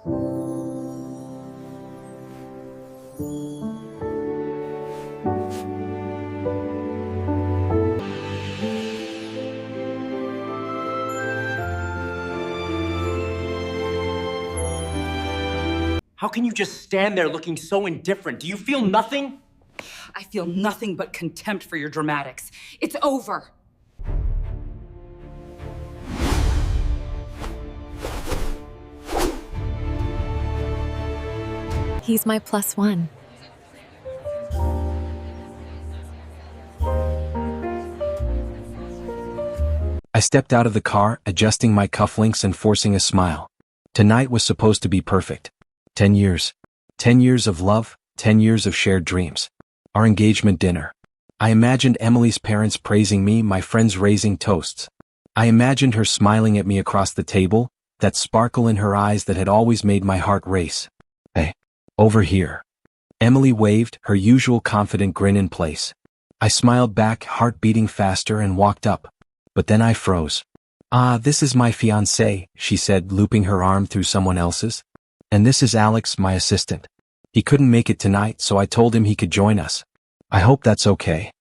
How can you just stand there looking so indifferent? Do you feel nothing? I feel nothing but contempt for your dramatics. It's over. He's my +1. I stepped out of the car, adjusting my cufflinks and forcing a smile. Tonight was supposed to be perfect. 10 years. 10 years of love, 10 years of shared dreams. Our engagement dinner. I imagined Emily's parents praising me, my friends raising toasts. I imagined her smiling at me across the table, that sparkle in her eyes that had always made my heart race. Hey, over here. Emily waved, her usual confident grin in place. I smiled back, heart beating faster, and walked up. But then I froze. "Ah, this is my fiancé," she said, looping her arm through someone else's. "And this is Alex, my assistant. He couldn't make it tonight, so I told him he could join us. I hope that's okay."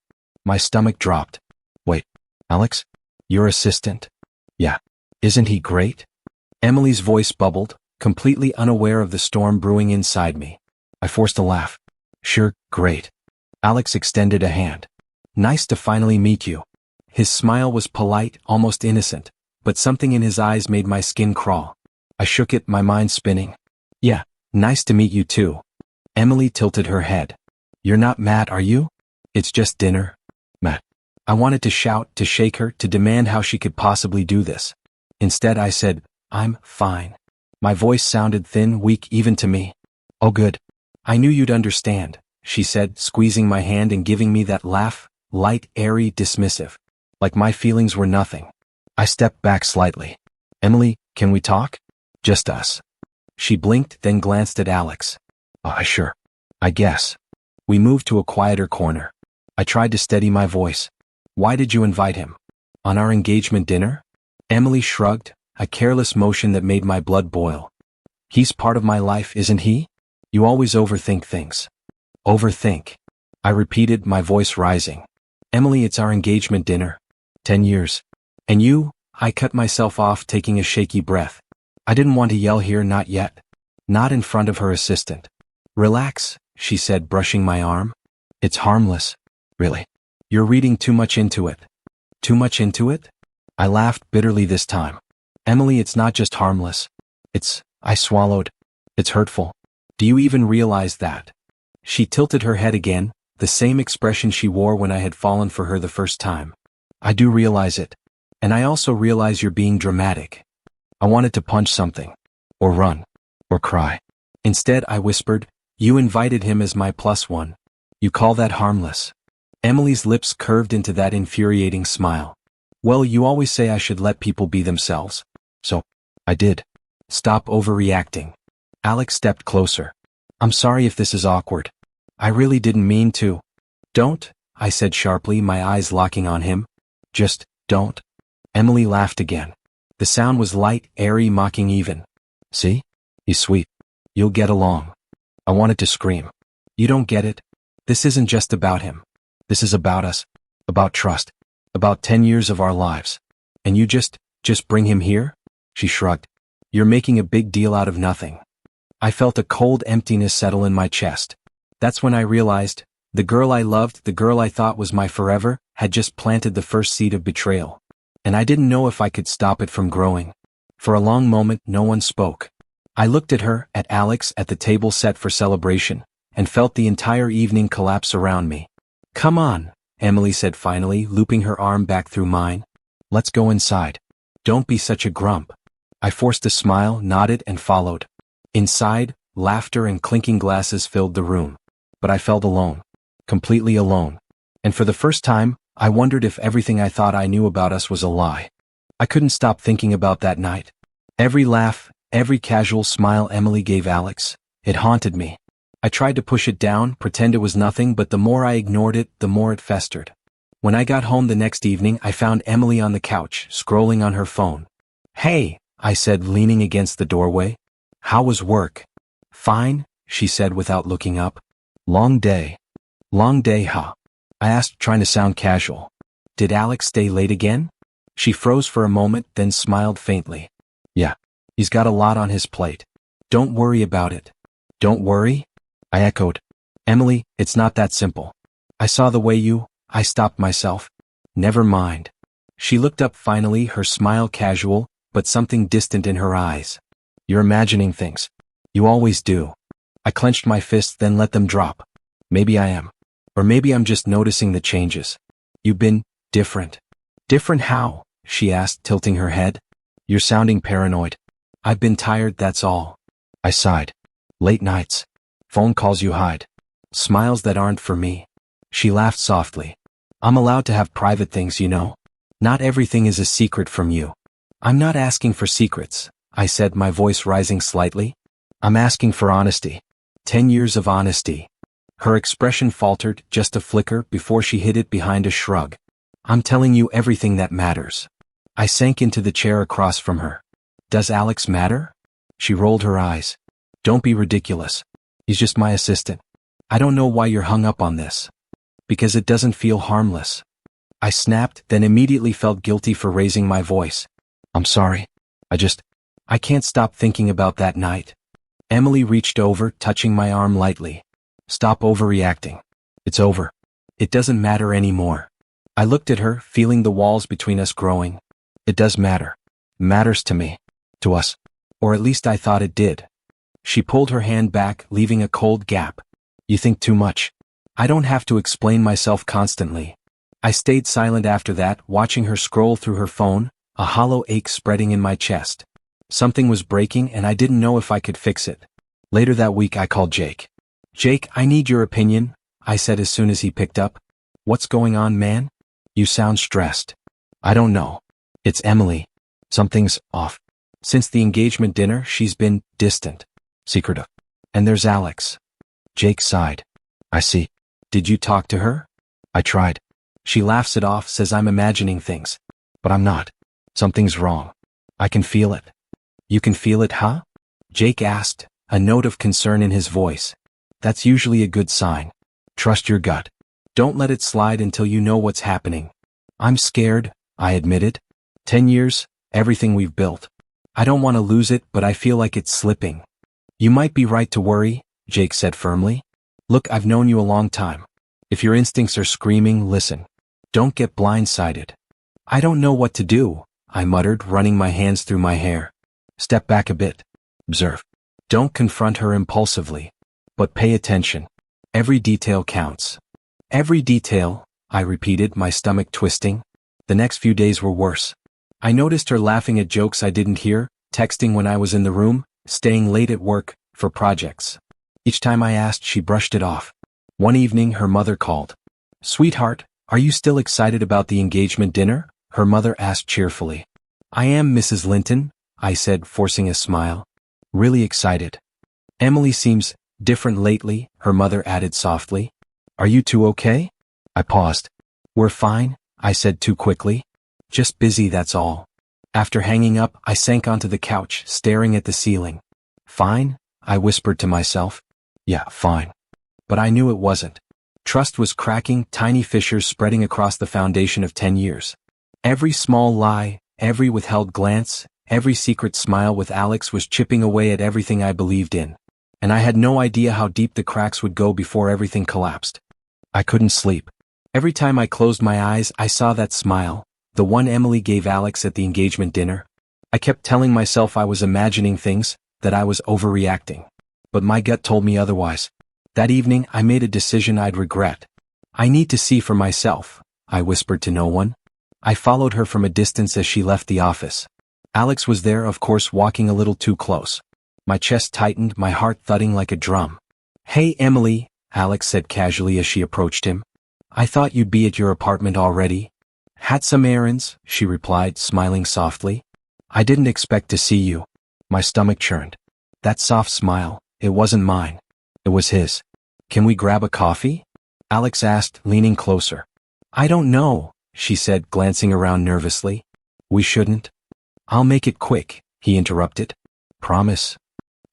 My stomach dropped. "Wait, Alex? Your assistant?" "Yeah. Isn't he great?" Emily's voice bubbled, completely unaware of the storm brewing inside me. I forced a laugh. "Sure, great." Alex extended a hand. "Nice to finally meet you." His smile was polite, almost innocent, but something in his eyes made my skin crawl. I shook it, my mind spinning. "Yeah, nice to meet you too." Emily tilted her head. "You're not mad, are you? It's just dinner." "Matt." I wanted to shout, to shake her, to demand how she could possibly do this. Instead I said, "I'm fine." My voice sounded thin, weak even to me. "Oh good. I knew you'd understand," she said, squeezing my hand and giving me that laugh, light, airy, dismissive. Like my feelings were nothing. I stepped back slightly. "Emily, can we talk? Just us." She blinked, then glanced at Alex. Sure. I guess." We moved to a quieter corner. I tried to steady my voice. "Why did you invite him? On our engagement dinner?" Emily shrugged, a careless motion that made my blood boil. "He's part of my life, isn't he? You always overthink things." "Overthink?" I repeated, my voice rising. "Emily, it's our engagement dinner. 10 years. And you?" I cut myself off, taking a shaky breath. I didn't want to yell here, not yet. Not in front of her assistant. "Relax," she said, brushing my arm. "It's harmless." "Really? You're reading too much into it." "Too much into it?" I laughed bitterly this time. "Emily, it's not just harmless. I swallowed. It's hurtful. Do you even realize that?" She tilted her head again, the same expression she wore when I had fallen for her the first time. "I do realize it. And I also realize you're being dramatic." I wanted to punch something. Or run. Or cry. Instead, I whispered, "You invited him as my +1. You call that harmless?" Emily's lips curved into that infuriating smile. "Well, you always say I should let people be themselves. So, I did." "Stop overreacting." Alex stepped closer. "I'm sorry if this is awkward. I really didn't mean to." "Don't," I said sharply, my eyes locking on him. "Just, don't." Emily laughed again. The sound was light, airy, mocking even. "See? He's sweet. You'll get along." I wanted to scream. "You don't get it. This isn't just about him. This is about us. About trust. About 10 years of our lives. And you just bring him here?" She shrugged. "You're making a big deal out of nothing." I felt a cold emptiness settle in my chest. That's when I realized, the girl I loved, the girl I thought was my forever, had just planted the first seed of betrayal. And I didn't know if I could stop it from growing. For a long moment, no one spoke. I looked at her, at Alex, at the table set for celebration, and felt the entire evening collapse around me. "Come on," Emily said finally, looping her arm back through mine. "Let's go inside. Don't be such a grump." I forced a smile, nodded, and followed. Inside, laughter and clinking glasses filled the room. But I felt alone. Completely alone. And for the first time, I wondered if everything I thought I knew about us was a lie. I couldn't stop thinking about that night. Every laugh, every casual smile Emily gave Alex, it haunted me. I tried to push it down, pretend it was nothing, but the more I ignored it, the more it festered. When I got home the next evening, I found Emily on the couch, scrolling on her phone. "Hey," I said, leaning against the doorway. How was work? Fine, she said without looking up. Long day. Long day, huh? I asked, trying to sound casual. Did Alex stay late again? She froze for a moment, then smiled faintly. Yeah. He's got a lot on his plate. Don't worry about it. Don't worry? I echoed. Emily, it's not that simple. I saw the way I stopped myself. Never mind. She looked up finally, her smile casual, but something distant in her eyes. You're imagining things. You always do. I clenched my fists, then let them drop. Maybe I am. Or maybe I'm just noticing the changes. You've been different. Different how? She asked, tilting her head. You're sounding paranoid. I've been tired, that's all. I sighed. Late nights. Phone calls you hide. Smiles that aren't for me. She laughed softly. I'm allowed to have private things, you know. Not everything is a secret from you. I'm not asking for secrets, I said, my voice rising slightly. I'm asking for honesty. 10 years of honesty. Her expression faltered just a flicker before she hid it behind a shrug. I'm telling you everything that matters. I sank into the chair across from her. Does Alex matter? She rolled her eyes. Don't be ridiculous. He's just my assistant. I don't know why you're hung up on this. Because it doesn't feel harmless. I snapped, then immediately felt guilty for raising my voice. I'm sorry. I can't stop thinking about that night. Emily reached over, touching my arm lightly. Stop overreacting. It's over. It doesn't matter anymore. I looked at her, feeling the walls between us growing. It does matter. Matters to me. To us. Or at least I thought it did. She pulled her hand back, leaving a cold gap. You think too much. I don't have to explain myself constantly. I stayed silent after that, watching her scroll through her phone, a hollow ache spreading in my chest. Something was breaking and I didn't know if I could fix it. Later that week I called Jake. Jake, I need your opinion, I said as soon as he picked up. What's going on, man? You sound stressed. I don't know. It's Emily. Something's off. Since the engagement dinner, she's been distant. Secretive. And there's Alex. Jake sighed. I see. Did you talk to her? I tried. She laughs it off, says I'm imagining things. But I'm not. Something's wrong. I can feel it. You can feel it, huh? Jake asked, a note of concern in his voice. That's usually a good sign. Trust your gut. Don't let it slide until you know what's happening. I'm scared, I admitted. 10 years, everything we've built. I don't want to lose it, but I feel like it's slipping. You might be right to worry, Jake said firmly. Look, I've known you a long time. If your instincts are screaming, listen. Don't get blindsided. I don't know what to do, I muttered, running my hands through my hair. Step back a bit. Observe. Don't confront her impulsively. But pay attention. Every detail counts. Every detail, I repeated, my stomach twisting. The next few days were worse. I noticed her laughing at jokes I didn't hear, texting when I was in the room, staying late at work, for projects. Each time I asked, she brushed it off. One evening, her mother called. Sweetheart, are you still excited about the engagement dinner? Her mother asked cheerfully. I am, Mrs. Linton, I said, forcing a smile. Really excited. Emily seems different lately, her mother added softly. Are you two okay? I paused. We're fine, I said too quickly. Just busy, that's all. After hanging up, I sank onto the couch, staring at the ceiling. Fine, I whispered to myself. Yeah, fine. But I knew it wasn't. Trust was cracking, tiny fissures spreading across the foundation of 10 years. Every small lie, every withheld glance, every secret smile with Alex was chipping away at everything I believed in. And I had no idea how deep the cracks would go before everything collapsed. I couldn't sleep. Every time I closed my eyes, I saw that smile, the one Emily gave Alex at the engagement dinner. I kept telling myself I was imagining things, that I was overreacting. But my gut told me otherwise. That evening, I made a decision I'd regret. I need to see for myself, I whispered to no one. I followed her from a distance as she left the office. Alex was there, of course, walking a little too close. My chest tightened, my heart thudding like a drum. Hey, Emily, Alex said casually as she approached him. I thought you'd be at your apartment already. Had some errands, she replied, smiling softly. I didn't expect to see you. My stomach churned. That soft smile, it wasn't mine. It was his. Can we grab a coffee? Alex asked, leaning closer. I don't know, she said, glancing around nervously. We shouldn't. I'll make it quick, he interrupted. Promise.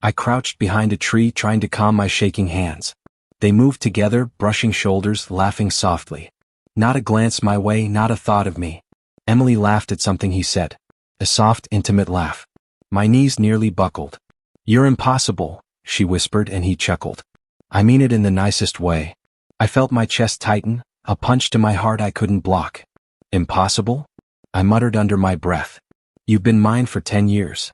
I crouched behind a tree trying to calm my shaking hands. They moved together, brushing shoulders, laughing softly. Not a glance my way, not a thought of me. Emily laughed at something he said. A soft, intimate laugh. My knees nearly buckled. "You're impossible," she whispered, and he chuckled. "I mean it in the nicest way." I felt my chest tighten, a punch to my heart I couldn't block. "Impossible?" I muttered under my breath. "You've been mine for 10 years.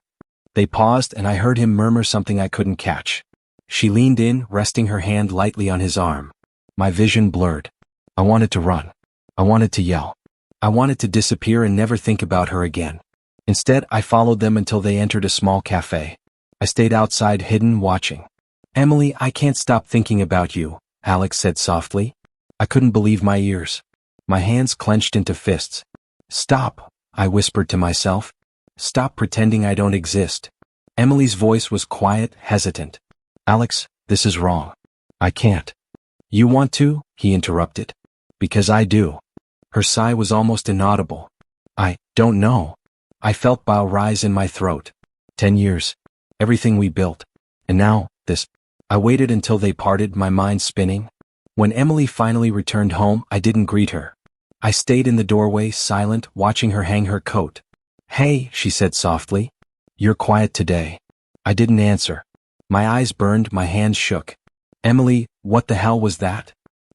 They paused, and I heard him murmur something I couldn't catch. She leaned in, resting her hand lightly on his arm. My vision blurred. I wanted to run. I wanted to yell. I wanted to disappear and never think about her again. Instead, I followed them until they entered a small cafe. I stayed outside, hidden, watching. "Emily, I can't stop thinking about you," Alex said softly. I couldn't believe my ears. My hands clenched into fists. "Stop," I whispered to myself. "Stop pretending I don't exist." Emily's voice was quiet, hesitant. "Alex, this is wrong. I can't." "You want to?" he interrupted. "Because I do." Her sigh was almost inaudible. "I don't know." I felt bile rise in my throat. 10 years. Everything we built. And now, this. I waited until they parted, my mind spinning. When Emily finally returned home, I didn't greet her. I stayed in the doorway, silent, watching her hang her coat. "Hey," she said softly. "You're quiet today." I didn't answer. My eyes burned, my hands shook. "Emily, what the hell was that?"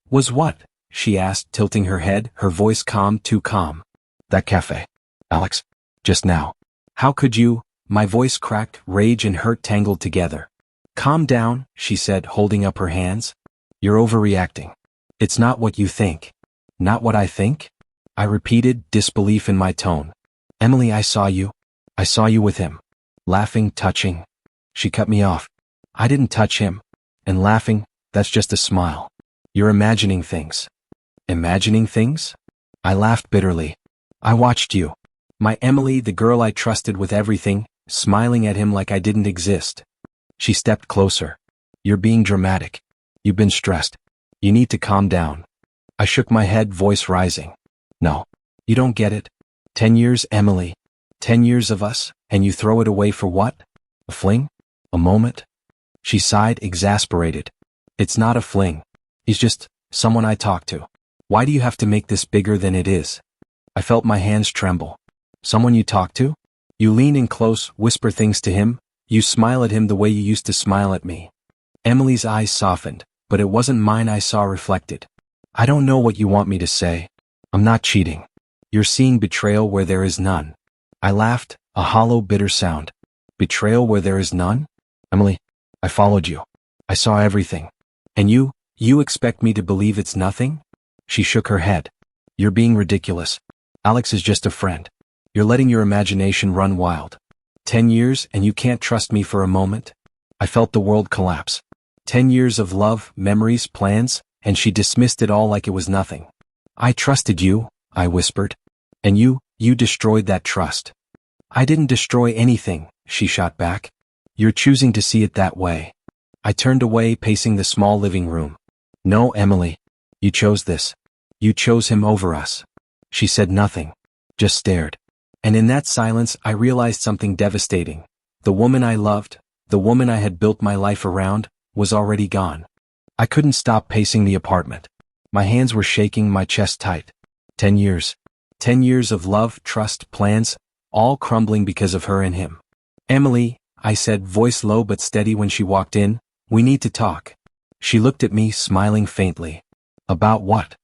"Was what?" she asked, tilting her head, her voice calm, too calm. "That cafe. Alex. Just now. How could you?" My voice cracked, rage and hurt tangled together. "Calm down," she said, holding up her hands. "You're overreacting. It's not what you think." "Not what I think?" I repeated, disbelief in my tone. "Emily, I saw you. I saw you with him. Laughing, touching." She cut me off. "I didn't touch him. And laughing, that's just a smile. You're imagining things." "Imagining things?" I laughed bitterly. "I watched you. My Emily, the girl I trusted with everything, smiling at him like I didn't exist." She stepped closer. "You're being dramatic. You've been stressed. You need to calm down." I shook my head, voice rising. "No. You don't get it. 10 years, Emily. 10 years of us, and you throw it away for what? A fling? A moment?" She sighed, exasperated. "It's not a fling. He's just someone I talk to. Why do you have to make this bigger than it is?" I felt my hands tremble. "Someone you talk to? You lean in close, whisper things to him, you smile at him the way you used to smile at me." Emily's eyes softened, but it wasn't mine I saw reflected. "I don't know what you want me to say. I'm not cheating. You're seeing betrayal where there is none." I laughed, a hollow, bitter sound. "Betrayal where there is none? Emily, I followed you. I saw everything. And you expect me to believe it's nothing?" She shook her head. "You're being ridiculous. Alex is just a friend. You're letting your imagination run wild. 10 years and you can't trust me for a moment?" I felt the world collapse. 10 years of love, memories, plans, and she dismissed it all like it was nothing. "I trusted you," I whispered. "And you destroyed that trust." "I didn't destroy anything," she shot back. "You're choosing to see it that way." I turned away, pacing the small living room. "No, Emily. You chose this. You chose him over us." She said nothing, just stared. And in that silence, I realized something devastating. The woman I loved, the woman I had built my life around, was already gone. I couldn't stop pacing the apartment. My hands were shaking, my chest tight. 10 years. 10 years of love, trust, plans, all crumbling because of her and him. "Emily," I said, voice low but steady when she walked in, "we need to talk." She looked at me, smiling faintly. "About what?"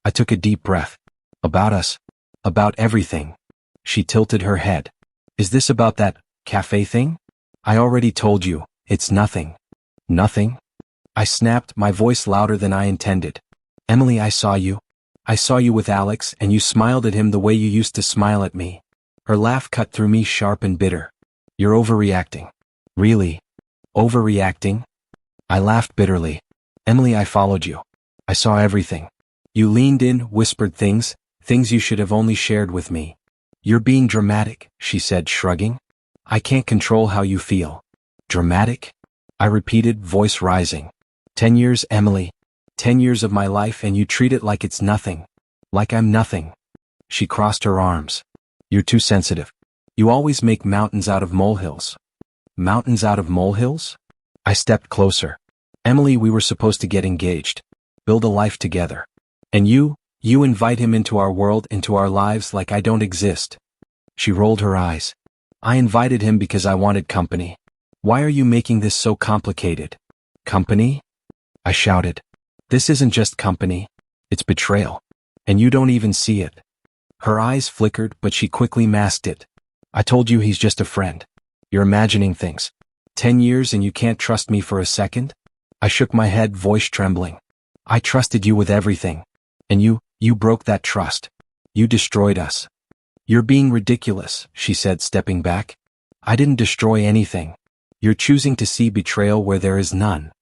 I took a deep breath. "About us. About everything." She tilted her head. "Is this about that cafe thing?" "I already told you, it's nothing." "Nothing?" I snapped, my voice louder than I intended. "Emily, I saw you. I saw you with Alex, and you smiled at him the way you used to smile at me." Her laugh cut through me, sharp and bitter. "You're overreacting." "Really? Overreacting?" I laughed bitterly. "Emily, I followed you. I saw everything. You leaned in, whispered things you should have only shared with me." "You're being dramatic," she said, shrugging. "I can't control how you feel." "Dramatic?" I repeated, voice rising. 10 years, Emily. 10 years of my life, and you treat it like it's nothing. Like I'm nothing." She crossed her arms. "You're too sensitive. You always make mountains out of molehills." Mountains out of molehills? I stepped closer. Emily, we were supposed to get engaged. Build a life together. And you invite him into our world, into our lives like I don't exist. She rolled her eyes. I invited him because I wanted company. Why are you making this so complicated? Company? I shouted. This isn't just company. It's betrayal. And you don't even see it. Her eyes flickered, but she quickly masked it. I told you he's just a friend. You're imagining things. 10 years and you can't trust me for a second? I shook my head, voice trembling. I trusted you with everything. And you broke that trust. You destroyed us. You're being ridiculous, she said, stepping back. I didn't destroy anything. You're choosing to see betrayal where there is none.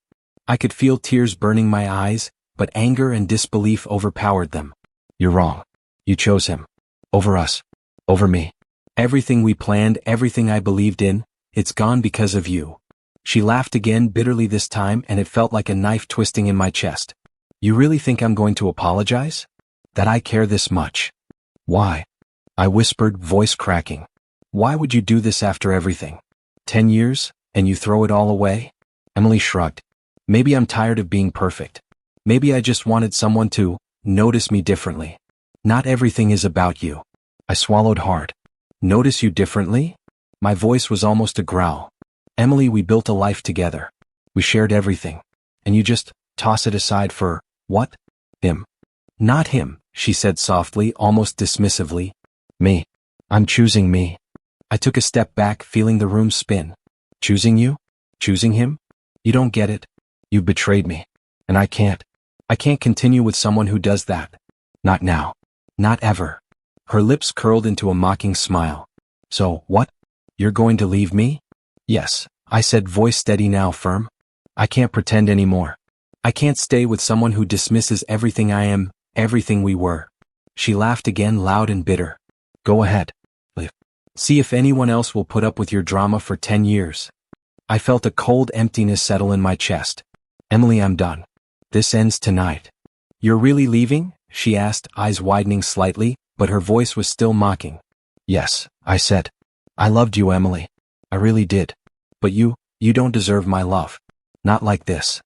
I could feel tears burning my eyes, but anger and disbelief overpowered them. You're wrong. You chose him. Over us. Over me. Everything we planned, everything I believed in, it's gone because of you. She laughed again, bitterly this time, and it felt like a knife twisting in my chest. You really think I'm going to apologize? That I care this much? Why? I whispered, voice cracking. Why would you do this after everything? 10 years, and you throw it all away? Emily shrugged. Maybe I'm tired of being perfect. Maybe I just wanted someone to notice me differently. Not everything is about you. I swallowed hard. Notice you differently? My voice was almost a growl. Emily, we built a life together. We shared everything. And you just toss it aside for, what? Him. Not him, she said softly, almost dismissively. Me. I'm choosing me. I took a step back, feeling the room spin. Choosing you? Choosing him? You don't get it. You betrayed me. And I can't continue with someone who does that. Not now. Not ever. Her lips curled into a mocking smile. So, what? You're going to leave me? Yes, I said, voice steady now, firm. I can't pretend anymore. I can't stay with someone who dismisses everything I am, everything we were. She laughed again, loud and bitter. Go ahead. Live. See if anyone else will put up with your drama for 10 years. I felt a cold emptiness settle in my chest. Emily, I'm done. This ends tonight. You're really leaving? She asked, eyes widening slightly, but her voice was still mocking. Yes, I said. I loved you, Emily. I really did. But you don't deserve my love. Not like this.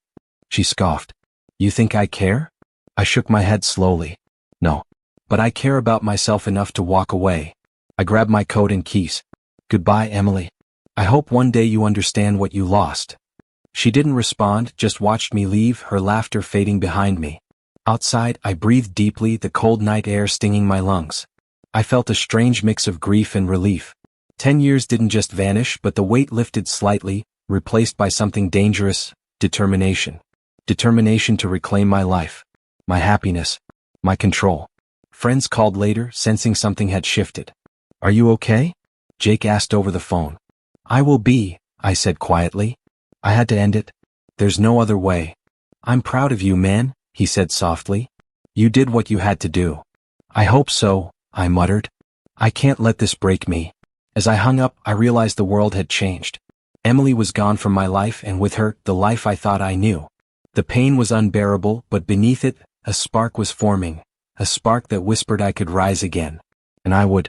She scoffed. You think I care? I shook my head slowly. No. But I care about myself enough to walk away. I grabbed my coat and keys. Goodbye, Emily. I hope one day you understand what you lost. She didn't respond, just watched me leave, her laughter fading behind me. Outside, I breathed deeply, the cold night air stinging my lungs. I felt a strange mix of grief and relief. 10 years didn't just vanish, but the weight lifted slightly, replaced by something dangerous, determination. Determination to reclaim my life, my happiness, my control. Friends called later, sensing something had shifted. Are you okay? Jake asked over the phone. I will be, I said quietly. I had to end it. There's no other way. I'm proud of you, man, he said softly. You did what you had to do. I hope so, I muttered. I can't let this break me. As I hung up, I realized the world had changed. Emily was gone from my life, and with her, the life I thought I knew. The pain was unbearable, but beneath it, a spark was forming, a spark that whispered I could rise again. And I would.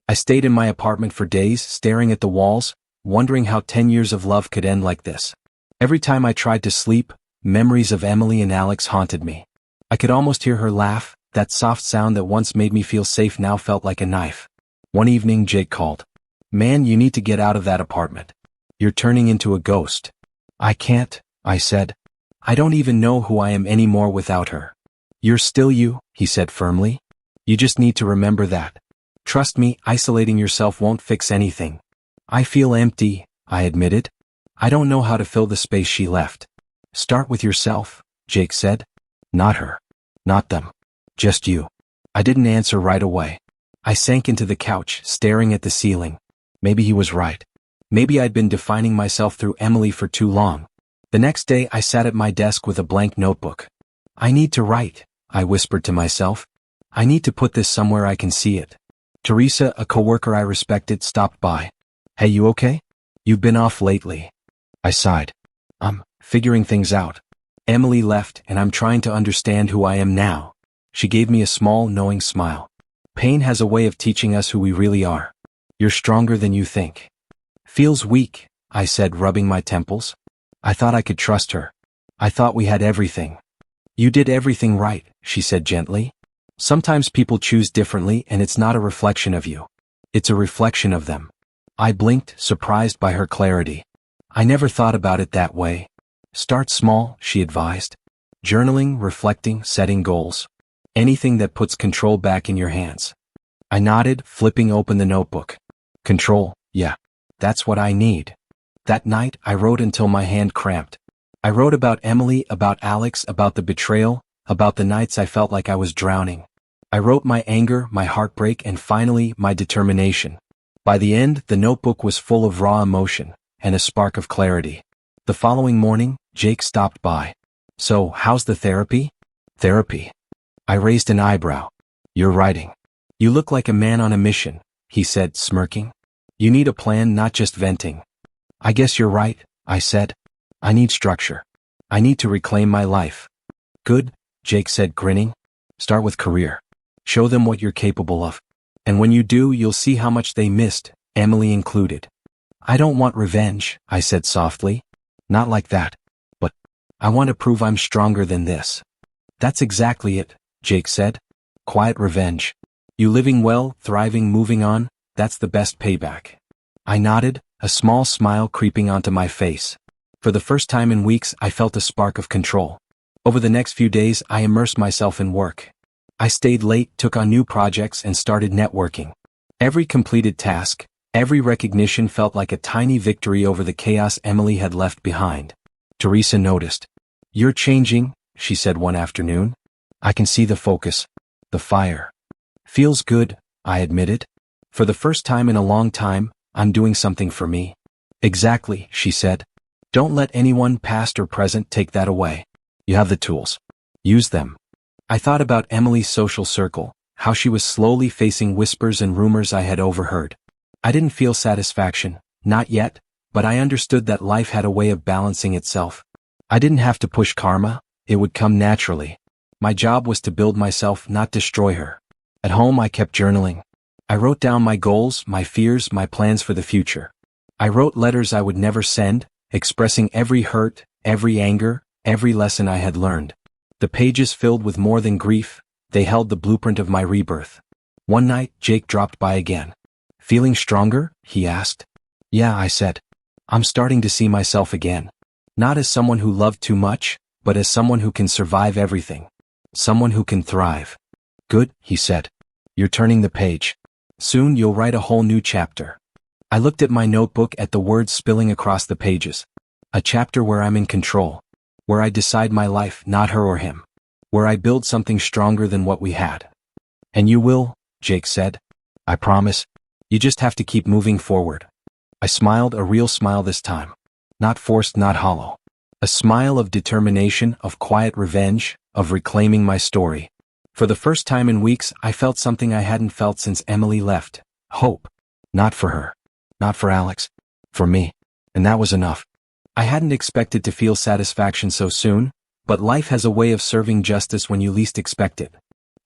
I stayed in my apartment for days, staring at the walls, wondering how 10 years of love could end like this. Every time I tried to sleep, memories of Emily and Alex haunted me. I could almost hear her laugh, that soft sound that once made me feel safe now felt like a knife. One evening, Jake called. Man, you need to get out of that apartment. You're turning into a ghost. I can't, I said. I don't even know who I am anymore without her. You're still you, he said firmly. You just need to remember that. Trust me, isolating yourself won't fix anything. I feel empty, I admitted. I don't know how to fill the space she left. Start with yourself, Jake said. Not her. Not them. Just you. I didn't answer right away. I sank into the couch, staring at the ceiling. Maybe he was right. Maybe I'd been defining myself through Emily for too long. The next day I sat at my desk with a blank notebook. I need to write, I whispered to myself. I need to put this somewhere I can see it. Teresa, a coworker I respected, stopped by. Hey, you okay? You've been off lately. I sighed. I'm figuring things out. Emily left, and I'm trying to understand who I am now. She gave me a small, knowing smile. Pain has a way of teaching us who we really are. You're stronger than you think. Feels weak, I said, rubbing my temples. I thought I could trust her. I thought we had everything. You did everything right, she said gently. Sometimes people choose differently and it's not a reflection of you. It's a reflection of them. I blinked, surprised by her clarity. I never thought about it that way. Start small, she advised. Journaling, reflecting, setting goals. Anything that puts control back in your hands. I nodded, flipping open the notebook. Control, yeah. That's what I need. That night, I wrote until my hand cramped. I wrote about Emily, about Alex, about the betrayal, about the nights I felt like I was drowning. I wrote my anger, my heartbreak, and finally, my determination. By the end, the notebook was full of raw emotion and a spark of clarity. The following morning, Jake stopped by. So, how's the therapy? Therapy. I raised an eyebrow. You're writing. You look like a man on a mission, he said, smirking. You need a plan, not just venting. I guess you're right, I said. I need structure. I need to reclaim my life. Good, Jake said, grinning. Start with career. Show them what you're capable of. And when you do, you'll see how much they missed, Emily included. I don't want revenge, I said softly. Not like that. But I want to prove I'm stronger than this. That's exactly it, Jake said. Quiet revenge. You living well, thriving, moving on, that's the best payback. I nodded, a small smile creeping onto my face. For the first time in weeks, I felt a spark of control. Over the next few days, I immersed myself in work. I stayed late, took on new projects, and started networking. Every completed task, every recognition felt like a tiny victory over the chaos Emily had left behind. Teresa noticed. You're changing, she said one afternoon. I can see the focus, the fire. Feels good, I admitted. For the first time in a long time, I'm doing something for me. Exactly, she said. Don't let anyone, past or present, take that away. You have the tools. Use them. I thought about Emily's social circle, how she was slowly facing whispers and rumors I had overheard. I didn't feel satisfaction, not yet, but I understood that life had a way of balancing itself. I didn't have to push karma, it would come naturally. My job was to build myself, not destroy her. At home, I kept journaling. I wrote down my goals, my fears, my plans for the future. I wrote letters I would never send, expressing every hurt, every anger, every lesson I had learned. The pages filled with more than grief, they held the blueprint of my rebirth. One night, Jake dropped by again. Feeling stronger? He asked. Yeah, I said. I'm starting to see myself again. Not as someone who loved too much, but as someone who can survive everything. Someone who can thrive. Good, he said. You're turning the page. Soon you'll write a whole new chapter. I looked at my notebook, at the words spilling across the pages. A chapter where I'm in control. Where I decide my life, not her or him. Where I build something stronger than what we had. And you will, Jake said. I promise. You just have to keep moving forward. I smiled, a real smile this time. Not forced, not hollow. A smile of determination, of quiet revenge, of reclaiming my story. For the first time in weeks, I felt something I hadn't felt since Emily left. Hope. Not for her. Not for Alex. For me. And that was enough. I hadn't expected to feel satisfaction so soon, but life has a way of serving justice when you least expect it.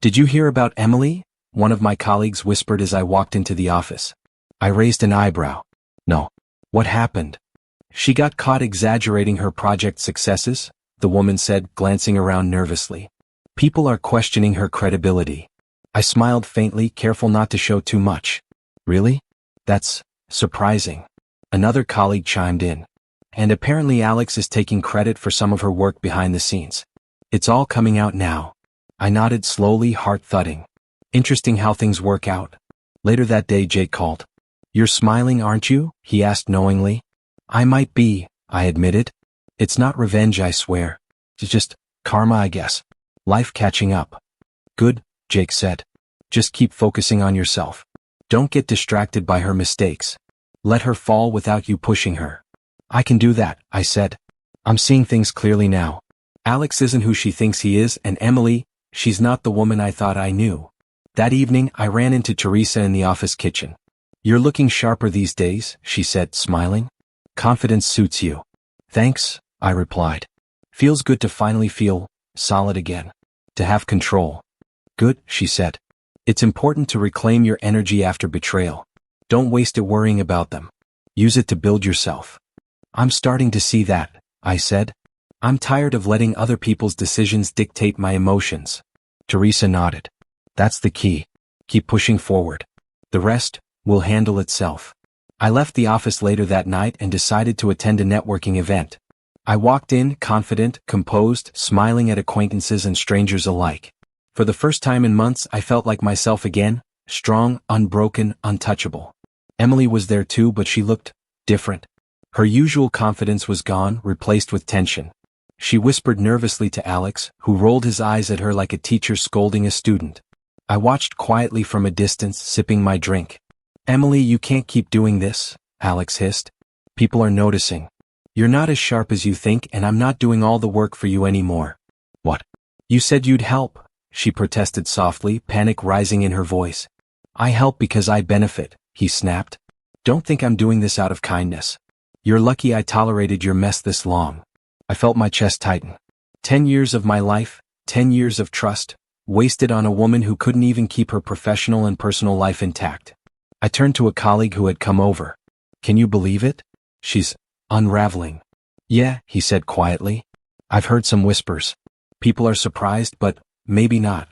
Did you hear about Emily? One of my colleagues whispered as I walked into the office. I raised an eyebrow. No. What happened? She got caught exaggerating her project successes, the woman said, glancing around nervously. People are questioning her credibility. I smiled faintly, careful not to show too much. Really? That's surprising. Another colleague chimed in. And apparently Alex is taking credit for some of her work behind the scenes. It's all coming out now. I nodded slowly, heart thudding. Interesting how things work out. Later that day, Jake called. You're smiling, aren't you? He asked knowingly. I might be, I admitted. It's not revenge, I swear. It's just karma, I guess. Life catching up. Good, Jake said. Just keep focusing on yourself. Don't get distracted by her mistakes. Let her fall without you pushing her. I can do that, I said. I'm seeing things clearly now. Alex isn't who she thinks he is, and Emily, she's not the woman I thought I knew. That evening, I ran into Teresa in the office kitchen. You're looking sharper these days, she said, smiling. Confidence suits you. Thanks, I replied. Feels good to finally feel solid again. To have control. Good, she said. It's important to reclaim your energy after betrayal. Don't waste it worrying about them. Use it to build yourself. I'm starting to see that, I said. I'm tired of letting other people's decisions dictate my emotions. Teresa nodded. That's the key. Keep pushing forward. The rest will handle itself. I left the office later that night and decided to attend a networking event. I walked in, confident, composed, smiling at acquaintances and strangers alike. For the first time in months, I felt like myself again, strong, unbroken, untouchable. Emily was there too, but she looked different. Her usual confidence was gone, replaced with tension. She whispered nervously to Alex, who rolled his eyes at her like a teacher scolding a student. I watched quietly from a distance, sipping my drink. Emily, you can't keep doing this, Alex hissed. People are noticing. You're not as sharp as you think, and I'm not doing all the work for you anymore. What? You said you'd help, she protested softly, panic rising in her voice. I help because I benefit, he snapped. Don't think I'm doing this out of kindness. You're lucky I tolerated your mess this long. I felt my chest tighten. 10 years of my life, 10 years of trust, wasted on a woman who couldn't even keep her professional and personal life intact. I turned to a colleague who had come over. Can you believe it? She's unraveling. Yeah, he said quietly. I've heard some whispers. People are surprised, but maybe not.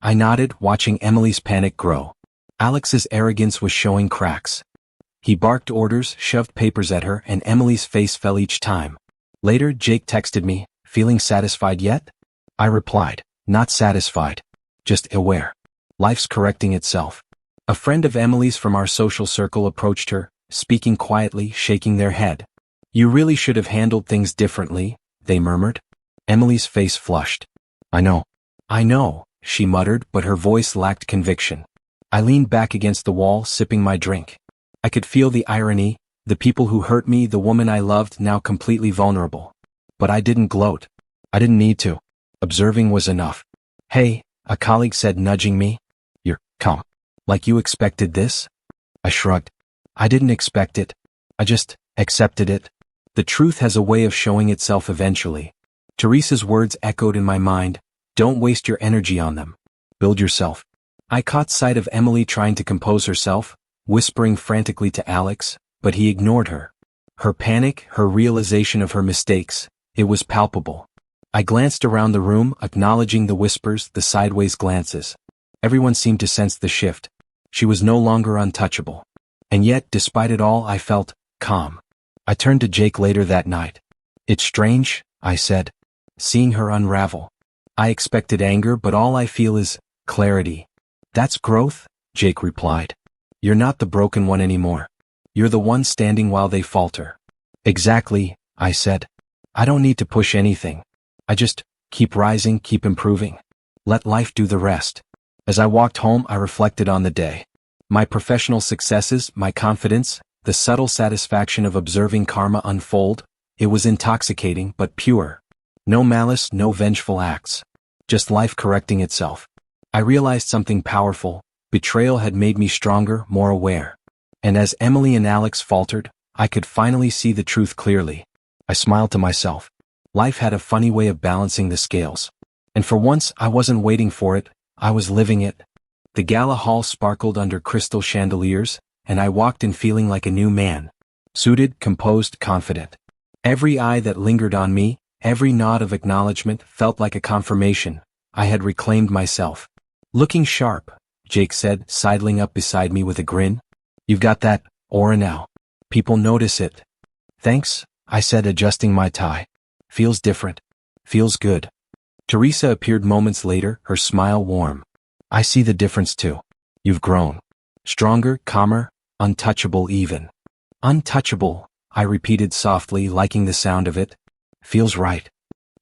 I nodded, watching Emily's panic grow. Alex's arrogance was showing cracks. He barked orders, shoved papers at her, and Emily's face fell each time. Later, Jake texted me, feeling satisfied yet? I replied, not satisfied. Just aware. Life's correcting itself. A friend of Emily's from our social circle approached her, speaking quietly, shaking their head. You really should have handled things differently, they murmured. Emily's face flushed. I know, she muttered, but her voice lacked conviction. I leaned back against the wall, sipping my drink. I could feel the irony, the people who hurt me, the woman I loved, now completely vulnerable. But I didn't gloat. I didn't need to. Observing was enough. Hey, a colleague said, nudging me. You're calm. Like you expected this? I shrugged. I didn't expect it. I just accepted it. The truth has a way of showing itself eventually. Teresa's words echoed in my mind. Don't waste your energy on them. Build yourself. I caught sight of Emily trying to compose herself, whispering frantically to Alex, but he ignored her. Her panic, her realization of her mistakes, it was palpable. I glanced around the room, acknowledging the whispers, the sideways glances. Everyone seemed to sense the shift. She was no longer untouchable. And yet, despite it all, I felt calm. I turned to Jake later that night. It's strange, I said, seeing her unravel. I expected anger, but all I feel is clarity. That's growth, Jake replied. You're not the broken one anymore. You're the one standing while they falter. Exactly, I said. I don't need to push anything. I just keep rising, keep improving. Let life do the rest. As I walked home, I reflected on the day. My professional successes, my confidence, the subtle satisfaction of observing karma unfold, it was intoxicating but pure. No malice, no vengeful acts. Just life correcting itself. I realized something powerful. Betrayal had made me stronger, more aware. And as Emily and Alex faltered, I could finally see the truth clearly. I smiled to myself. Life had a funny way of balancing the scales. And for once, I wasn't waiting for it, I was living it. The gala hall sparkled under crystal chandeliers, and I walked in feeling like a new man. Suited, composed, confident. Every eye that lingered on me, every nod of acknowledgement felt like a confirmation. I had reclaimed myself. Looking sharp, Jake said, sidling up beside me with a grin. You've got that aura now. People notice it. Thanks, I said, adjusting my tie. Feels different. Feels good. Teresa appeared moments later, her smile warm. I see the difference too. You've grown. Stronger, calmer, untouchable even. Untouchable, I repeated softly, liking the sound of it. Feels right.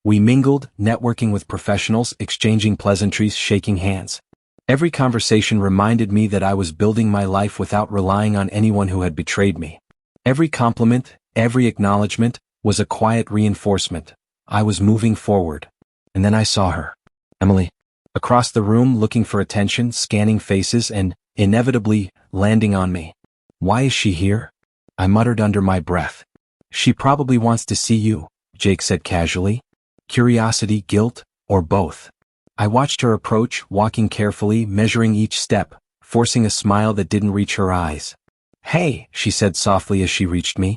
We mingled, networking with professionals, exchanging pleasantries, shaking hands. Every conversation reminded me that I was building my life without relying on anyone who had betrayed me. Every compliment, every acknowledgement, was a quiet reinforcement. I was moving forward. And then I saw her. Emily. Across the room, looking for attention, scanning faces, and, inevitably, landing on me. Why is she here? I muttered under my breath. She probably wants to see you, Jake said casually. Curiosity, guilt, or both. I watched her approach, walking carefully, measuring each step, forcing a smile that didn't reach her eyes. Hey, she said softly as she reached me.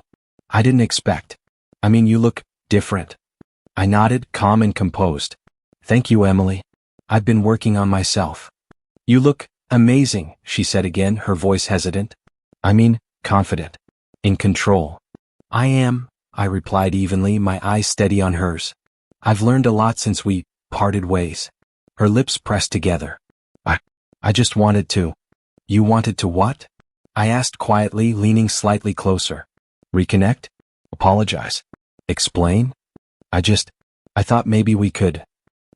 I didn't expect. I mean, you look different. I nodded, calm and composed. Thank you, Emily. I've been working on myself. You look amazing, she said again, her voice hesitant. I mean, confident. In control. I am, I replied evenly, my eyes steady on hers. I've learned a lot since we parted ways. Her lips pressed together. I just wanted to. You wanted to what? I asked quietly, leaning slightly closer. Reconnect? Apologize? Explain? I thought maybe we could.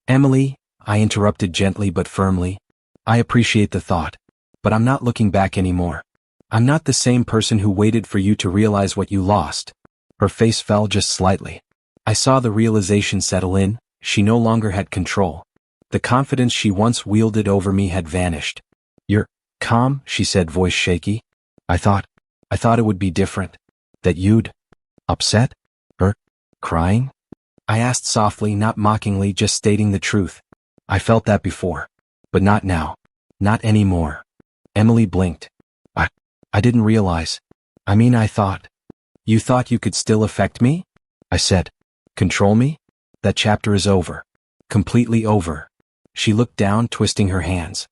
Emily, I interrupted gently but firmly. I appreciate the thought, but I'm not looking back anymore. I'm not the same person who waited for you to realize what you lost. Her face fell just slightly. I saw the realization settle in. She no longer had control. The confidence she once wielded over me had vanished. You're calm, she said, voice shaky. I thought it would be different. That you'd upset? Her? Crying? I asked softly, not mockingly, just stating the truth. I felt that before. But not now. Not anymore. Emily blinked. I didn't realize. I mean, I thought. You thought you could still affect me? I said. Control me? That chapter is over. Completely over. She looked down, twisting her hands.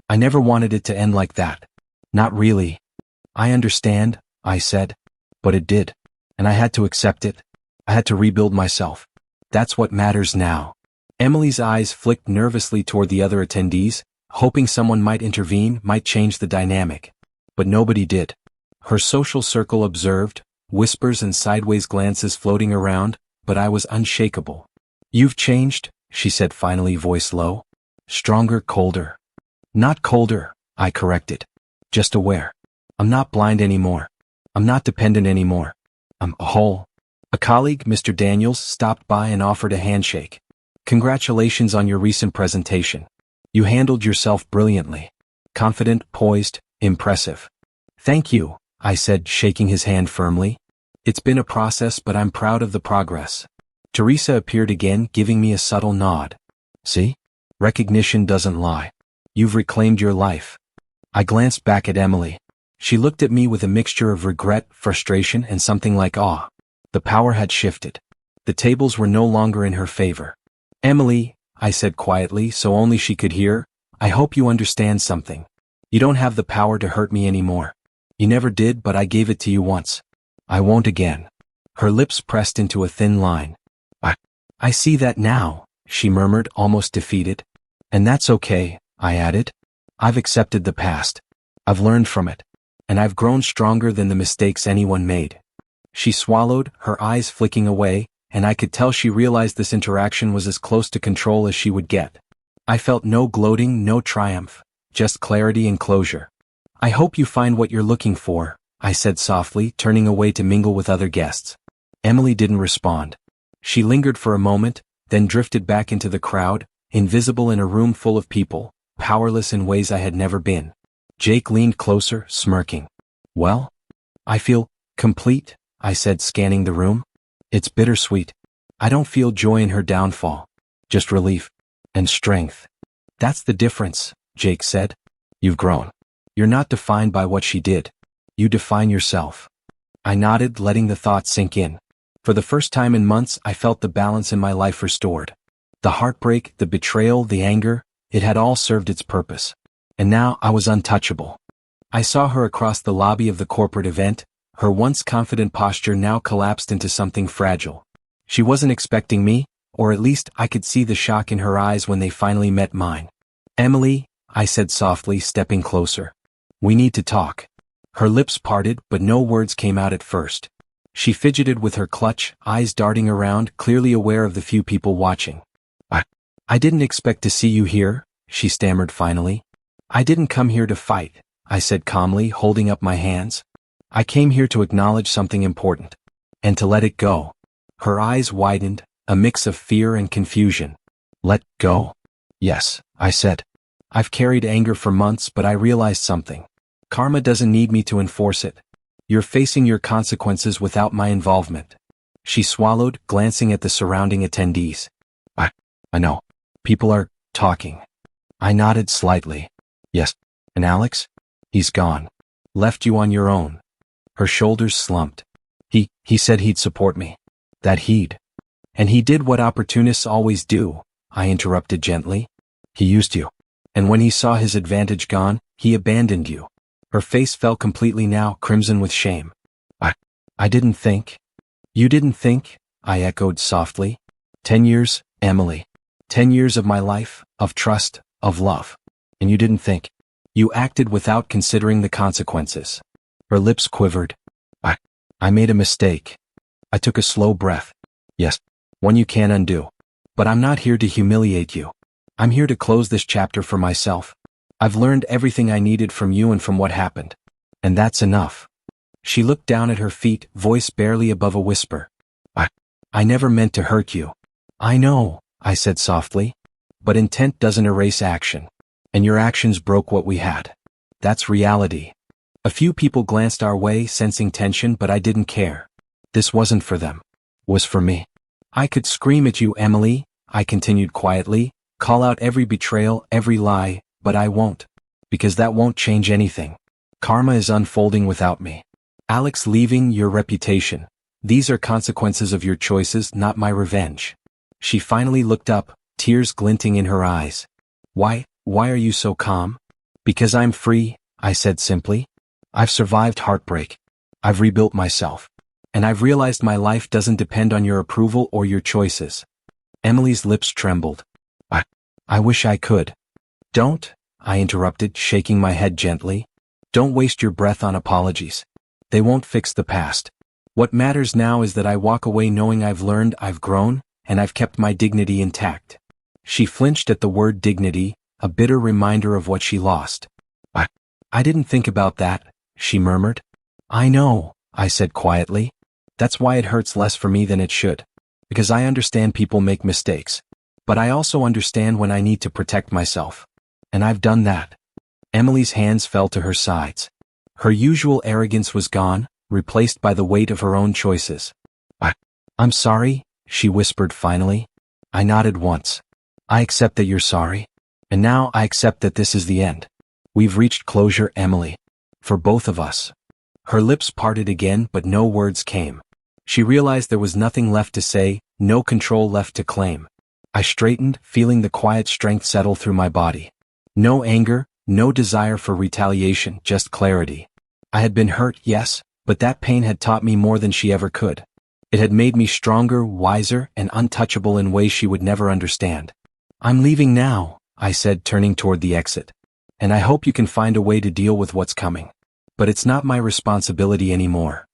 I never wanted it to end like that. Not really. I understand, I said. But it did. And I had to accept it. I had to rebuild myself. That's what matters now. Emily's eyes flicked nervously toward the other attendees, hoping someone might intervene, might change the dynamic. But nobody did. Her social circle observed, whispers and sideways glances floating around, but I was unshakable. You've changed, she said finally, voice low. Stronger, colder. Not colder, I corrected. Just aware. I'm not blind anymore. I'm not dependent anymore. I'm whole. A colleague, Mr. Daniels, stopped by and offered a handshake. Congratulations on your recent presentation. You handled yourself brilliantly. Confident, poised, impressive. Thank you, I said, shaking his hand firmly. It's been a process, but I'm proud of the progress. Teresa appeared again, giving me a subtle nod. See? Recognition doesn't lie. You've reclaimed your life. I glanced back at Emily. She looked at me with a mixture of regret, frustration, and something like awe. The power had shifted. The tables were no longer in her favor. Emily, I said quietly so only she could hear, I hope you understand something. You don't have the power to hurt me anymore. You never did, but I gave it to you once. I won't again. Her lips pressed into a thin line. I see that now, she murmured, almost defeated. And that's okay, I added. I've accepted the past. I've learned from it. And I've grown stronger than the mistakes anyone made. She swallowed, her eyes flicking away, and I could tell she realized this interaction was as close to control as she would get. I felt no gloating, no triumph, just clarity and closure. I hope you find what you're looking for, I said softly, turning away to mingle with other guests. Emily didn't respond. She lingered for a moment, then drifted back into the crowd, invisible in a room full of people, powerless in ways I had never been. Jake leaned closer, smirking. Well? I feel complete, I said, scanning the room. It's bittersweet. I don't feel joy in her downfall. Just relief. And strength. That's the difference, Jake said. You've grown. You're not defined by what she did. You define yourself. I nodded, letting the thought sink in. For the first time in months, I felt the balance in my life restored. The heartbreak, the betrayal, the anger, it had all served its purpose. And now I was untouchable. I saw her across the lobby of the corporate event, her once confident posture now collapsed into something fragile. She wasn't expecting me, or at least I could see the shock in her eyes when they finally met mine. Emily, I said softly, stepping closer. We need to talk. Her lips parted, but no words came out at first. She fidgeted with her clutch, eyes darting around, clearly aware of the few people watching. I didn't expect to see you here, she stammered finally. I didn't come here to fight, I said calmly, holding up my hands. I came here to acknowledge something important. And to let it go. Her eyes widened, a mix of fear and confusion. Let go? Yes, I said. I've carried anger for months, but I realized something. Karma doesn't need me to enforce it. You're facing your consequences without my involvement. She swallowed, glancing at the surrounding attendees. I know. People are talking. I nodded slightly. Yes. And Alex? He's gone. Left you on your own. Her shoulders slumped. He said he'd support me. That he'd. And he did what opportunists always do, I interrupted gently. He used you. And when he saw his advantage gone, he abandoned you. Her face fell completely now, crimson with shame. I didn't think. You didn't think? I echoed softly. 10 years, Emily. 10 years of my life, of trust, of love. And you didn't think. You acted without considering the consequences. Her lips quivered. I made a mistake. I took a slow breath. Yes, one you can't undo. But I'm not here to humiliate you. I'm here to close this chapter for myself. I've learned everything I needed from you and from what happened. And that's enough. She looked down at her feet, voice barely above a whisper. I never meant to hurt you. I know, I said softly. But intent doesn't erase action. And your actions broke what we had. That's reality. A few people glanced our way, sensing tension, but I didn't care. This wasn't for them. It was for me. I could scream at you, Emily, I continued quietly, call out every betrayal, every lie, but I won't. Because that won't change anything. Karma is unfolding without me. Alex leaving, your reputation. These are consequences of your choices, not my revenge. She finally looked up, tears glinting in her eyes. Why are you so calm? Because I'm free, I said simply. I've survived heartbreak. I've rebuilt myself. And I've realized my life doesn't depend on your approval or your choices. Emily's lips trembled. I wish I could. Don't, I interrupted, shaking my head gently. Don't waste your breath on apologies. They won't fix the past. What matters now is that I walk away knowing I've learned, I've grown, and I've kept my dignity intact. She flinched at the word dignity, a bitter reminder of what she lost. I didn't think about that, she murmured. I know, I said quietly. That's why it hurts less for me than it should. Because I understand people make mistakes. But I also understand when I need to protect myself. And I've done that. Emily's hands fell to her sides. Her usual arrogance was gone, replaced by the weight of her own choices. I'm sorry, she whispered finally. I nodded once. I accept that you're sorry. And now I accept that this is the end. We've reached closure, Emily. For both of us. Her lips parted again, but no words came. She realized there was nothing left to say, no control left to claim. I straightened, feeling the quiet strength settle through my body. No anger, no desire for retaliation, just clarity. I had been hurt, yes, but that pain had taught me more than she ever could. It had made me stronger, wiser, and untouchable in ways she would never understand. I'm leaving now, I said, turning toward the exit. And I hope you can find a way to deal with what's coming. But it's not my responsibility anymore.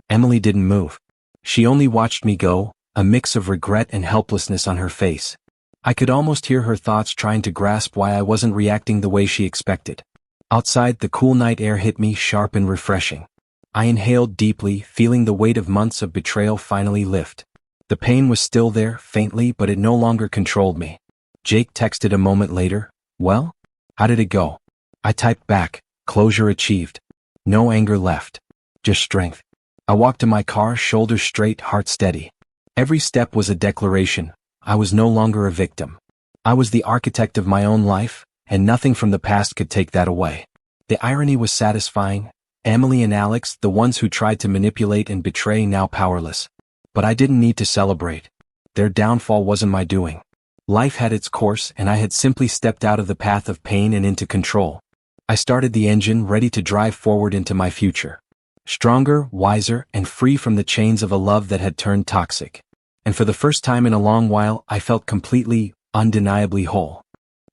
Emily didn't move. She only watched me go, a mix of regret and helplessness on her face. I could almost hear her thoughts trying to grasp why I wasn't reacting the way she expected. Outside, the cool night air hit me, sharp and refreshing. I inhaled deeply, feeling the weight of months of betrayal finally lift. The pain was still there, faintly, but it no longer controlled me. Jake texted a moment later. Well? How did it go? I typed back, closure achieved. No anger left. Just strength. I walked to my car, shoulders straight, heart steady. Every step was a declaration. I was no longer a victim. I was the architect of my own life, and nothing from the past could take that away. The irony was satisfying. Emily and Alex, the ones who tried to manipulate and betray, now powerless. But I didn't need to celebrate. Their downfall wasn't my doing. Life had its course, and I had simply stepped out of the path of pain and into control. I started the engine, ready to drive forward into my future. Stronger, wiser, and free from the chains of a love that had turned toxic. And for the first time in a long while, I felt completely, undeniably whole.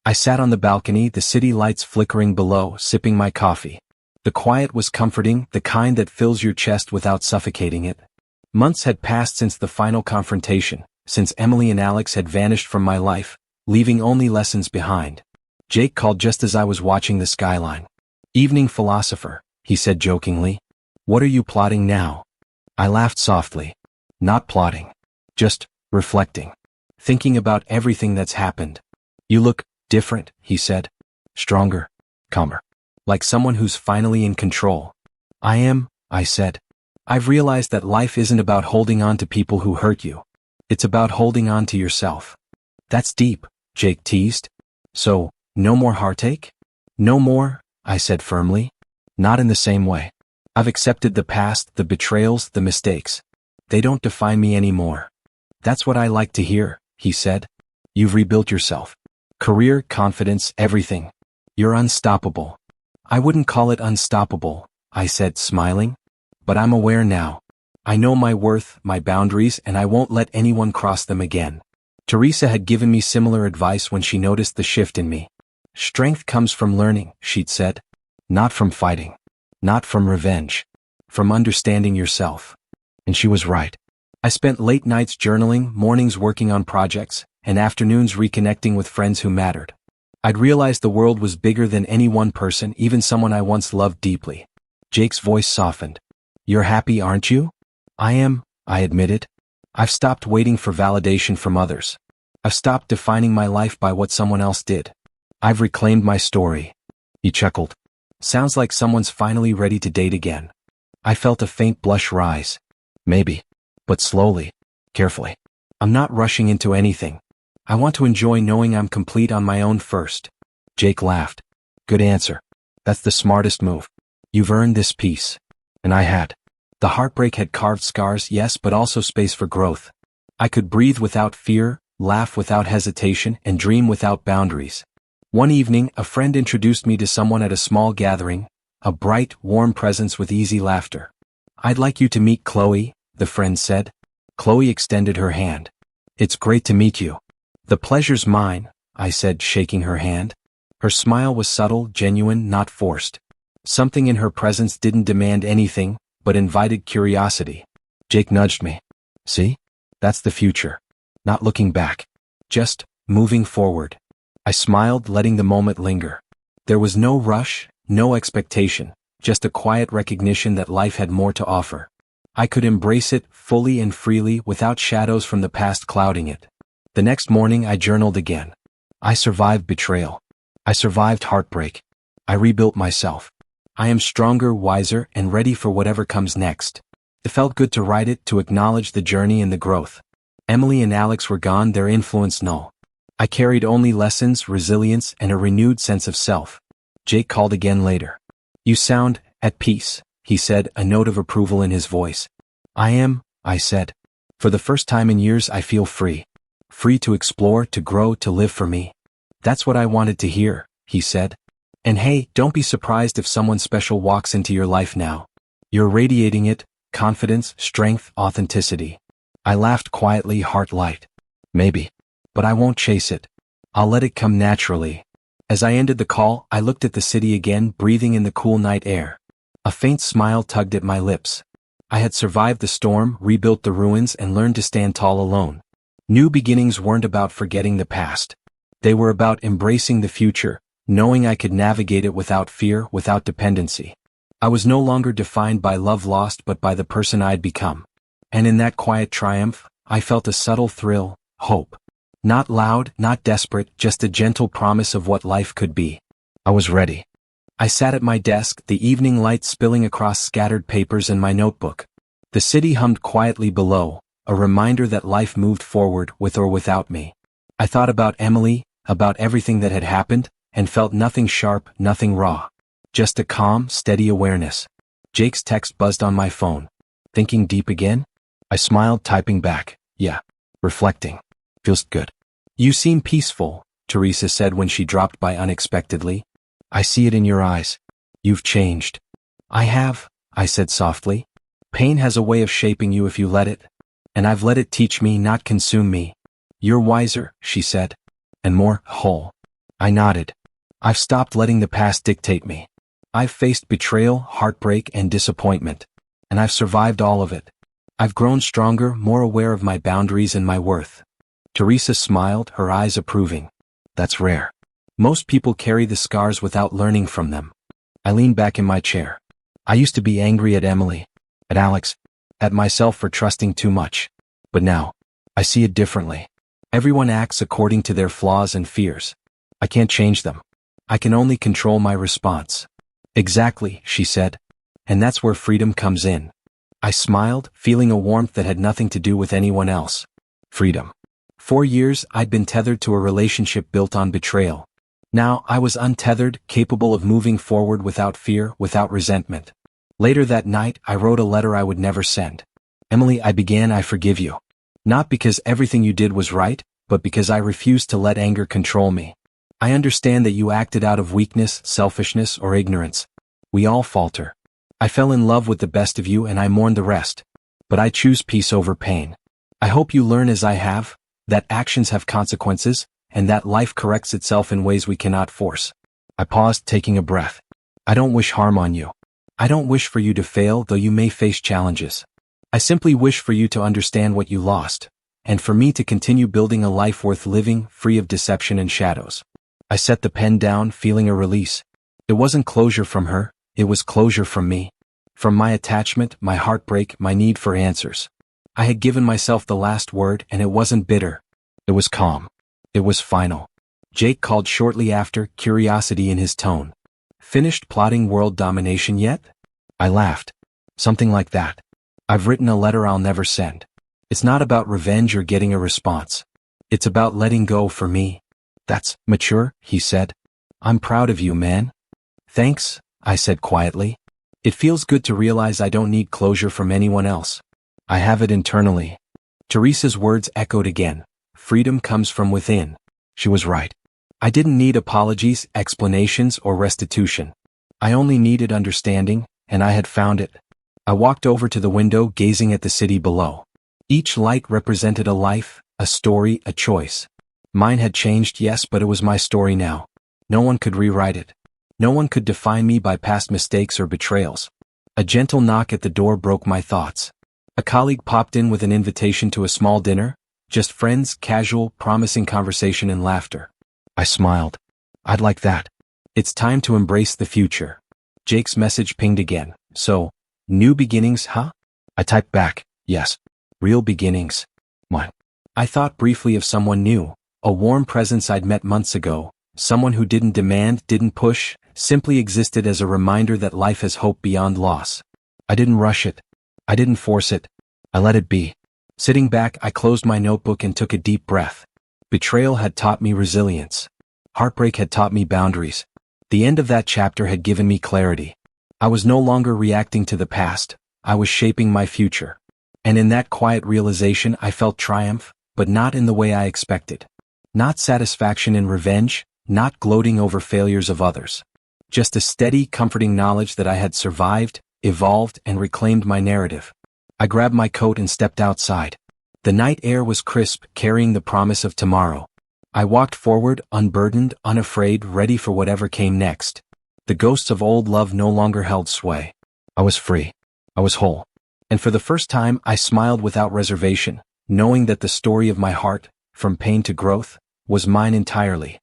I sat on the balcony, the city lights flickering below, sipping my coffee. The quiet was comforting, the kind that fills your chest without suffocating it. Months had passed since the final confrontation, since Emily and Alex had vanished from my life, leaving only lessons behind. Jake called just as I was watching the skyline. Evening philosopher, he said jokingly. What are you plotting now? I laughed softly. Not plotting. Just reflecting. Thinking about everything that's happened. You look different, he said. Stronger. Calmer. Like someone who's finally in control. I am, I said. I've realized that life isn't about holding on to people who hurt you. It's about holding on to yourself. That's deep, Jake teased. So, no more heartache? No more, I said firmly. Not in the same way. I've accepted the past, the betrayals, the mistakes. They don't define me anymore. That's what I like to hear, he said. You've rebuilt yourself. Career, confidence, everything. You're unstoppable. I wouldn't call it unstoppable, I said, smiling. But I'm aware now. I know my worth, my boundaries, and I won't let anyone cross them again. Teresa had given me similar advice when she noticed the shift in me. Strength comes from learning, she'd said. Not from fighting. Not from revenge. From understanding yourself. And she was right. I spent late nights journaling, mornings working on projects, and afternoons reconnecting with friends who mattered. I'd realized the world was bigger than any one person, even someone I once loved deeply. Jake's voice softened. You're happy, aren't you? I am, I admitted. I've stopped waiting for validation from others. I've stopped defining my life by what someone else did. I've reclaimed my story. He chuckled. Sounds like someone's finally ready to date again. I felt a faint blush rise. Maybe. But slowly. Carefully. I'm not rushing into anything. I want to enjoy knowing I'm complete on my own first. Jake laughed. Good answer. That's the smartest move. You've earned this peace. And I had. The heartbreak had carved scars, yes, but also space for growth. I could breathe without fear, laugh without hesitation, and dream without boundaries. One evening, a friend introduced me to someone at a small gathering, a bright, warm presence with easy laughter. I'd like you to meet Chloe, the friend said. Chloe extended her hand. It's great to meet you. The pleasure's mine, I said, shaking her hand. Her smile was subtle, genuine, not forced. Something in her presence didn't demand anything, but invited curiosity. Jake nudged me. See? That's the future. Not looking back. Just moving forward. I smiled, letting the moment linger. There was no rush, no expectation, just a quiet recognition that life had more to offer. I could embrace it fully and freely without shadows from the past clouding it. The next morning I journaled again. I survived betrayal. I survived heartbreak. I rebuilt myself. I am stronger, wiser, and ready for whatever comes next. It felt good to write it, to acknowledge the journey and the growth. Emily and Alex were gone, their influence null. I carried only lessons, resilience, and a renewed sense of self. Jake called again later. You sound at peace, he said, a note of approval in his voice. I am, I said. For the first time in years I feel free. Free to explore, to grow, to live for me. That's what I wanted to hear, he said. And hey, don't be surprised if someone special walks into your life now. You're radiating it, confidence, strength, authenticity. I laughed quietly, heart light. Maybe. But I won't chase it. I'll let it come naturally. As I ended the call, I looked at the city again, breathing in the cool night air. A faint smile tugged at my lips. I had survived the storm, rebuilt the ruins, and learned to stand tall alone. New beginnings weren't about forgetting the past. They were about embracing the future, knowing I could navigate it without fear, without dependency. I was no longer defined by love lost but by the person I'd become. And in that quiet triumph, I felt a subtle thrill, hope. Not loud, not desperate, just a gentle promise of what life could be. I was ready. I sat at my desk, the evening light spilling across scattered papers and my notebook. The city hummed quietly below, a reminder that life moved forward with or without me. I thought about Emily, about everything that had happened, and felt nothing sharp, nothing raw. Just a calm, steady awareness. Jake's text buzzed on my phone. Thinking deep again? I smiled, typing back. Yeah. Reflecting. Feels good. You seem peaceful, Teresa said when she dropped by unexpectedly. I see it in your eyes. You've changed. I have, I said softly. Pain has a way of shaping you if you let it. And I've let it teach me, not consume me. You're wiser, she said. And more whole. I nodded. I've stopped letting the past dictate me. I've faced betrayal, heartbreak, and disappointment. And I've survived all of it. I've grown stronger, more aware of my boundaries and my worth. Teresa smiled, her eyes approving. That's rare. Most people carry the scars without learning from them. I leaned back in my chair. I used to be angry at Emily, at Alex, at myself for trusting too much. But now, I see it differently. Everyone acts according to their flaws and fears. I can't change them. I can only control my response. Exactly, she said. And that's where freedom comes in. I smiled, feeling a warmth that had nothing to do with anyone else. Freedom. 4 years, I'd been tethered to a relationship built on betrayal. Now, I was untethered, capable of moving forward without fear, without resentment. Later that night, I wrote a letter I would never send. Emily, I began, I forgive you. Not because everything you did was right, but because I refused to let anger control me. I understand that you acted out of weakness, selfishness, or ignorance. We all falter. I fell in love with the best of you and I mourn the rest. But I choose peace over pain. I hope you learn as I have, that actions have consequences, and that life corrects itself in ways we cannot force. I paused, taking a breath. I don't wish harm on you. I don't wish for you to fail, though you may face challenges. I simply wish for you to understand what you lost, and for me to continue building a life worth living, free of deception and shadows. I set the pen down, feeling a release. It wasn't closure from her, it was closure from me. From my attachment, my heartbreak, my need for answers. I had given myself the last word, and it wasn't bitter. It was calm. It was final. Jake called shortly after, curiosity in his tone. Finished plotting world domination yet? I laughed. Something like that. I've written a letter I'll never send. It's not about revenge or getting a response. It's about letting go for me. That's mature, he said. I'm proud of you, man. Thanks, I said quietly. It feels good to realize I don't need closure from anyone else. I have it internally. Teresa's words echoed again. Freedom comes from within. She was right. I didn't need apologies, explanations, or restitution. I only needed understanding, and I had found it. I walked over to the window, gazing at the city below. Each light represented a life, a story, a choice. Mine had changed, yes, but it was my story now. No one could rewrite it. No one could define me by past mistakes or betrayals. A gentle knock at the door broke my thoughts. A colleague popped in with an invitation to a small dinner, just friends, casual, promising conversation and laughter. I smiled. I'd like that. It's time to embrace the future. Jake's message pinged again. So, new beginnings, huh? I typed back, yes. Real beginnings. What? I thought briefly of someone new, a warm presence I'd met months ago, someone who didn't demand, didn't push, simply existed as a reminder that life has hope beyond loss. I didn't rush it. I didn't force it. I let it be. Sitting back, I closed my notebook and took a deep breath. Betrayal had taught me resilience. Heartbreak had taught me boundaries. The end of that chapter had given me clarity. I was no longer reacting to the past. I was shaping my future. And in that quiet realization, I felt triumph, but not in the way I expected. Not satisfaction in revenge, not gloating over failures of others. Just a steady, comforting knowledge that I had survived, evolved, and reclaimed my narrative. I grabbed my coat and stepped outside. The night air was crisp, carrying the promise of tomorrow. I walked forward, unburdened, unafraid, ready for whatever came next. The ghosts of old love no longer held sway. I was free. I was whole. And for the first time, I smiled without reservation, knowing that the story of my heart, from pain to growth, was mine entirely.